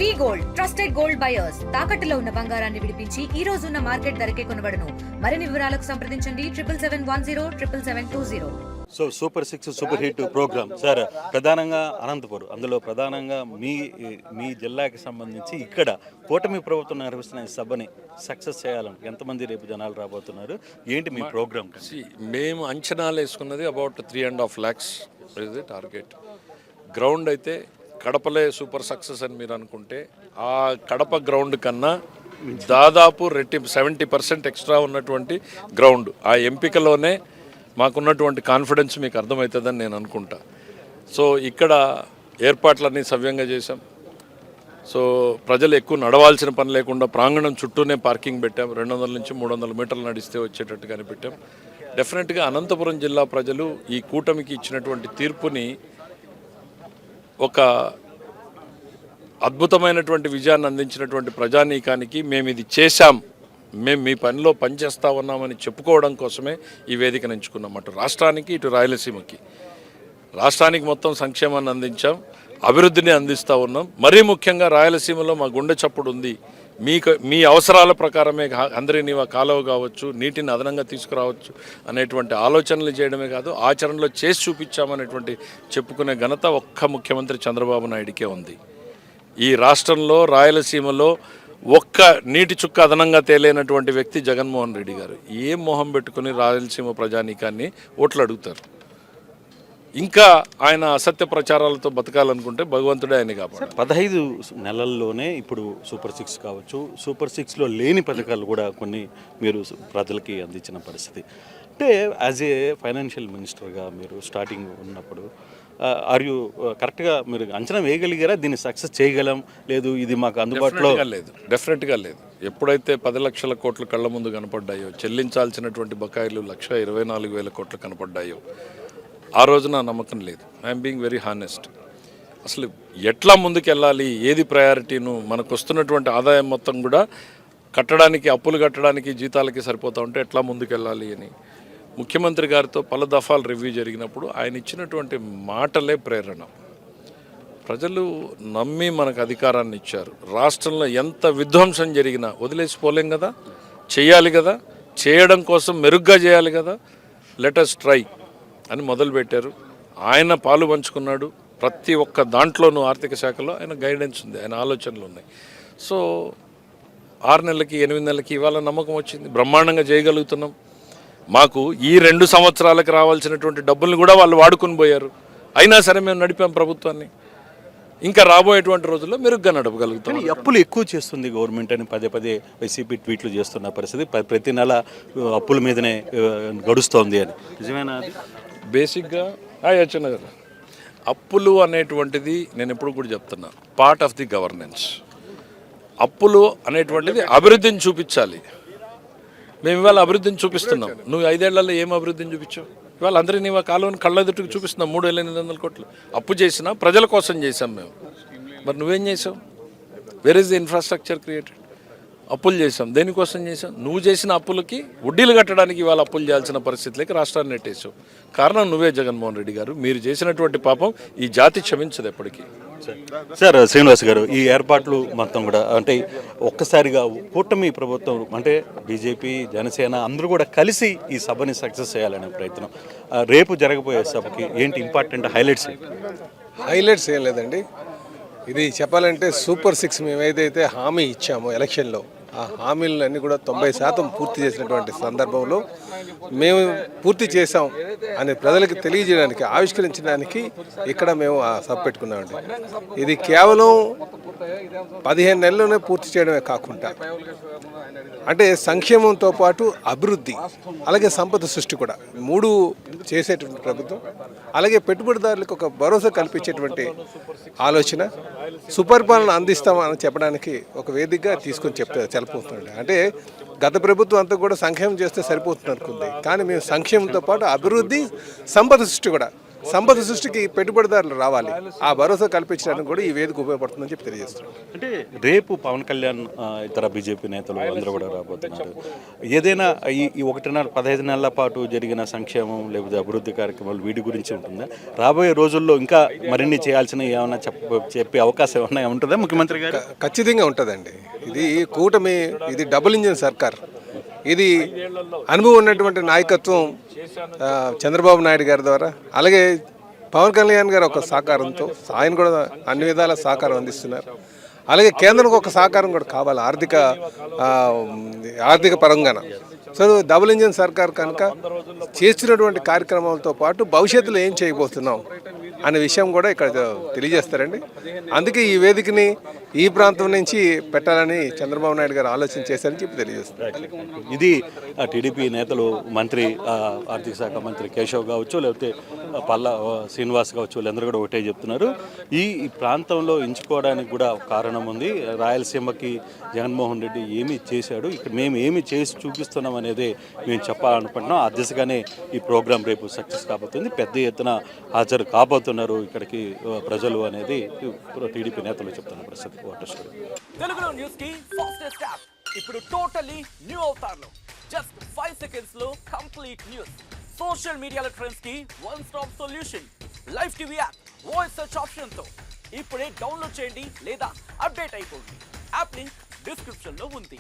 వి gold trusted gold buyers తాకట్టులో ఉన్న బంగారాన్ని విడిపించి ఈ రోజు ఉన్న మార్కెట్ ధరకే కొనబడును. మరిన్ని వివరాలకు సంప్రదించండి 7771077720. So super 6 super hit program sir, ప్రధానంగా అనంతపురం, అందులో ప్రధానంగా మీ జిల్లాకి సంబంధించి ఇక్కడ కూటమి ప్రభుత్వం నిర్వహిస్తున్న ఈ సభని సక్సెస్ చేయాలని ఎంతమంది రేపు జనాలు రాబోతున్నారు, ఏంటి మీ ప్రోగ్రామ్? మేము అంచనాలు వేసుకున్నది about 3.5 lakhs is the target. Ground అయితే కడపలే సూపర్ సక్సెస్ అని మీరు అనుకుంటే, ఆ కడప గ్రౌండ్ కన్నా దాదాపు 70% ఎక్స్ట్రా ఉన్నటువంటి గ్రౌండ్. ఆ ఎంపికలోనే మాకున్నటువంటి కాన్ఫిడెన్స్ మీకు అర్థమవుతుందని నేను అనుకుంటా. సో ఇక్కడ ఏర్పాట్లన్నీ సవ్యంగా చేశాం. సో ప్రజలు ఎక్కువ నడవాల్సిన పని లేకుండా ప్రాంగణం చుట్టూనే పార్కింగ్ పెట్టాం. 200 నుంచి 300 మీటర్లు నడిస్తే వచ్చేటట్టుగానే పెట్టాం. డెఫినెట్గా అనంతపురం జిల్లా ప్రజలు ఈ కూటమికి ఇచ్చినటువంటి తీర్పుని ఒక అద్భుతమైనటువంటి విజయాన్ని అందించినటువంటి ప్రజానీకానికి మేము ఇది చేశాం, మేము మీ పనిలో పనిచేస్తూ ఉన్నామని చెప్పుకోవడం కోసమే ఈ వేదికను ఎంచుకున్నాం. అటు రాష్ట్రానికి ఇటు రాయలసీమకి. రాష్ట్రానికి మొత్తం సంక్షేమాన్ని అందించాం, అభివృద్ధిని అందిస్తూ ఉన్నాం. మరీ ముఖ్యంగా రాయలసీమలో మా గుండె చప్పుడు ఉంది. మీ అవసరాల ప్రకారమే అందరినీ కాలువ కావచ్చు, నీటిని అదనంగా తీసుకురావచ్చు అనేటువంటి ఆలోచనలు చేయడమే కాదు, ఆచరణలో చేసి చూపించామనేటువంటి చెప్పుకునే ఘనత ఒక్క ముఖ్యమంత్రి చంద్రబాబు నాయుడికే ఉంది. ఈ రాష్ట్రంలో రాయలసీమలో ఒక్క నీటి చుక్క అదనంగా తేలేనటువంటి వ్యక్తి జగన్మోహన్ రెడ్డి గారు. ఏం మొహం పెట్టుకుని రాయలసీమ ప్రజానీకాన్ని ఓట్లు అడుగుతారు? ఇంకా ఆయన అసత్య ప్రచారాలతో బతకాలనుకుంటే భగవంతుడే ఆయన కాపాడు. 15 నెలల్లోనే ఇప్పుడు సూపర్ 6 కావచ్చు, సూపర్ 6లో లేని పథకాలు కూడా కొన్ని మీరు ప్రజలకి అందించిన పరిస్థితి. అంటే యాజ్ ఏ ఫైనాన్షియల్ మినిస్టర్గా మీరు స్టార్టింగ్ ఉన్నప్పుడు ఆర్ యూ కరెక్ట్గా మీరు అంచనా వేయగలిగారా? దీన్ని సక్సెస్ చేయగలం, లేదు ఇది మాకు అందుబాటులో లేదు? డెఫినెట్గా లేదు. ఎప్పుడైతే 10 లక్షల కోట్లు కళ్ళ ముందు కనపడ్డాయో, చెల్లించాల్సినటువంటి బకాయిలు 1,24,000 కోట్లు కనపడ్డాయో, ఆ రోజు నా నమ్మకం లేదు. I'm being very honest. అసలు ఎట్లా ముందుకెళ్ళాలి, ఏది ప్రయారిటీను, మనకు వస్తున్నటువంటి ఆదాయం మొత్తం కూడా కట్టడానికి, అప్పులు కట్టడానికి, జీతాలకి సరిపోతూ ఉంటే ఎట్లా ముందుకెళ్ళాలి అని ముఖ్యమంత్రి గారితో పలు దఫాలు రివ్యూ జరిగినప్పుడు ఆయన ఇచ్చినటువంటి మాటలే ప్రేరణ. ప్రజలు నమ్మి మనకు అధికారాన్ని ఇచ్చారు. రాష్ట్రంలో ఎంత విధ్వంసం జరిగినా వదిలేసిపోలేం కదా, చేయాలి కదా, చేయడం కోసం మెరుగ్గా చేయాలి కదా, లెటస్ ట్రై అని మొదలుపెట్టారు. ఆయన పాలు పంచుకున్నాడు. ప్రతి ఒక్క దాంట్లోనూ ఆర్థిక శాఖలో ఆయన గైడెన్స్ ఉంది, ఆయన ఆలోచనలు ఉన్నాయి. సో 6 నెలలకి 8 నెలలకి ఇవాళ నమ్మకం వచ్చింది, బ్రహ్మాండంగా చేయగలుగుతున్నాం. మాకు ఈ 2 సంవత్సరాలకు రావాల్సినటువంటి డబ్బుల్ని కూడా వాళ్ళు వాడుకొని పోయారు. అయినా సరే మేము నడిపాం ప్రభుత్వాన్ని. ఇంకా రాబోయేటువంటి రోజుల్లో మెరుగ్గా నడపగలుగుతాం. అప్పులు ఎక్కువ చేస్తుంది గవర్నమెంట్ అని పదే వైసీపీ ట్వీట్లు చేస్తున్న పరిస్థితి, ప్రతి నెల అప్పుల మీదనే గడుస్తోంది అని నిజమేనా? బేసిక్గా చిన్న కదా, అప్పులు అనేటువంటిది నేను ఎప్పుడు కూడా చెప్తున్నా, పార్ట్ ఆఫ్ ది గవర్నెన్స్. అప్పులు అనేటువంటిది అభివృద్ధిని చూపించాలి. మేము ఇవాళ అభివృద్ధిని చూపిస్తున్నాం. నువ్వు 5 ఏళ్లలో ఏం అభివృద్ధిని చూపించావు? ఇవాళ అందరినీ నీ కాలువని కళ్ళెదుటికి చూపిస్తున్నాం. 3,800 కోట్లు అప్పు చేసినా ప్రజల కోసం చేసాం మేము. మరి నువ్వేం చేసావు? Where is the infrastructure created? అప్పులు చేసాం. దేనికోసం చేసాం? నువ్వు చేసిన అప్పులకి వడ్డీలు కట్టడానికి ఇవాళ అప్పులు చేయాల్సిన పరిస్థితులకి రాష్ట్రాన్ని నెట్టేసావు. కారణం నువ్వే జగన్మోహన్ రెడ్డి గారు. మీరు చేసినటువంటి పాపం ఈ జాతి క్షమించదు ఎప్పటికీ. సార్ శ్రీనివాస్ గారు, ఈ ఏర్పాట్లు మొత్తం కూడా అంటే ఒక్కసారిగా కూటమి ప్రభుత్వం అంటే బీజేపీ, జనసేన అందరూ కూడా కలిసి ఈ సభని సక్సెస్ చేయాలనే ప్రయత్నం. రేపు జరగబోయే సభకి ఏంటి ఇంపార్టెంట్ హైలైట్స్? హైలైట్స్ ఏం లేదండి, ఇది చెప్పాలంటే సూపర్ 6 మేము ఏదైతే హామీ ఇచ్చామో ఎలక్షన్లో, ఆ హామీలన్నీ కూడా 90% పూర్తి చేసినటువంటి సందర్భంలో మేము పూర్తి చేసాం అని ప్రజలకు తెలియజేయడానికి, ఆవిష్కరించడానికి ఇక్కడ మేము సభ పెట్టుకున్నామండి. ఇది కేవలం 15 నెలల్లోనే పూర్తి చేయడమే కాకుండా అంటే సంక్షేమంతో పాటు అభివృద్ధి, అలాగే సంపద సృష్టి కూడా 3 చేసేటువంటి ప్రభుత్వం. అలాగే పెట్టుబడిదారులకు ఒక భరోసా కల్పించేటువంటి ఆలోచన, సుపరిపాలన అందిస్తామని చెప్పడానికి ఒక వేదికగా తీసుకొని చెప్పబోతుండే. అంటే గత ప్రభుత్వం అంతా కూడా సంక్షేమం చేస్తే సరిపోతుంది అనుకుంది, కానీ మేము సంక్షేమంతో పాటు అభివృద్ధి, సంపద సృష్టి కూడా సంపద సృష్టికి పెట్టుబడిదారులు రావాలి. ఆ భరోసా కల్పించడానికి కూడా ఈ వేదిక ఉపయోగపడుతుందని చెప్పి తెలియజేస్తున్నాను. అంటే రేపు పవన్ కళ్యాణ్ ఇతర బీజేపీ నేతలు అందరూ కూడా రాబోతున్నారు. ఏదైనా ఈ 15 నెలల పాటు జరిగిన సంక్షేమం లేకపోతే అభివృద్ధి కార్యక్రమాలు వీటి గురించి ఉంటుందా? రాబోయే రోజుల్లో ఇంకా మరిన్ని చేయాల్సినవి ఏమైనా చెప్పే అవకాశం ఏమైనా ఉంటుందా ముఖ్యమంత్రి గారు? ఖచ్చితంగా ఉంటుందండి. ఇది కూటమి, ఇది డబుల్ ఇంజిన్ సర్కార్. ఇది అనుభవం ఉన్నటువంటి నాయకత్వం చంద్రబాబు నాయుడు గారి ద్వారా, అలాగే పవన్ కళ్యాణ్ గారు ఒక సహకారంతో ఆయన కూడా అన్ని విధాల సహకారం అందిస్తున్నారు. అలాగే కేంద్రానికి ఒక సహకారం కూడా కావాలి ఆర్థిక పరంగాన. సో డబుల్ ఇంజిన్ సర్కార్ కనుక చేస్తున్నటువంటి కార్యక్రమాలతో పాటు భవిష్యత్తులో ఏం చేయబోతున్నాం అనే విషయం కూడా ఇక్కడ తెలియజేస్తారండి. అందుకే ఈ వేదికని ఈ ప్రాంతం నుంచి పెట్టాలని చంద్రబాబు నాయుడు గారు ఆలోచన చేశారని చెప్పి తెలియజేస్తారు. ఇది టీడీపీ నేతలు, మంత్రి ఆర్థిక శాఖ మంత్రి కేశవ్ కావచ్చు, లేకపోతే పల్లా శ్రీనివాస్ కావచ్చు, వీళ్ళందరూ కూడా ఒకటే చెప్తున్నారు. ఈ ప్రాంతంలో ఎంచుకోవడానికి కూడా కారణం ఉంది. రాయలసీమకి జగన్మోహన్ రెడ్డి ఏమి చేశాడు, ఇక్కడ మేము ఏమి చేసి చూపిస్తున్నాం అనేది మేము చెప్పాలనుకుంటున్నాం. ఆ దిశగానే ఈ ప్రోగ్రాం రేపు సక్సెస్ కాబోతుంది. పెద్ద ఎత్తున హాజరు కాబోతున్నారు ఇక్కడికి ప్రజలు అనేది టీడీపీ నేతలు చెప్తున్న పరిస్థితి. తెలుగులో న్యూస్ కి ఫాస్టెస్ట్ యాప్ ఇప్పుడు టోటలీ న్యూ అవతార్లో జస్ట్ 5 సెకండ్స్ లో కంప్లీట్ న్యూస్, సోషల్ మీడియాల ట్రెండ్స్ కి one stop solution, live TV app, voice search option తో ఇప్పుడే డౌన్లోడ్ చేయండి లేదా అప్డేట్ అయిపోండి. యాప్ లింక్ డిస్క్రిప్షన్ లో ఉంది.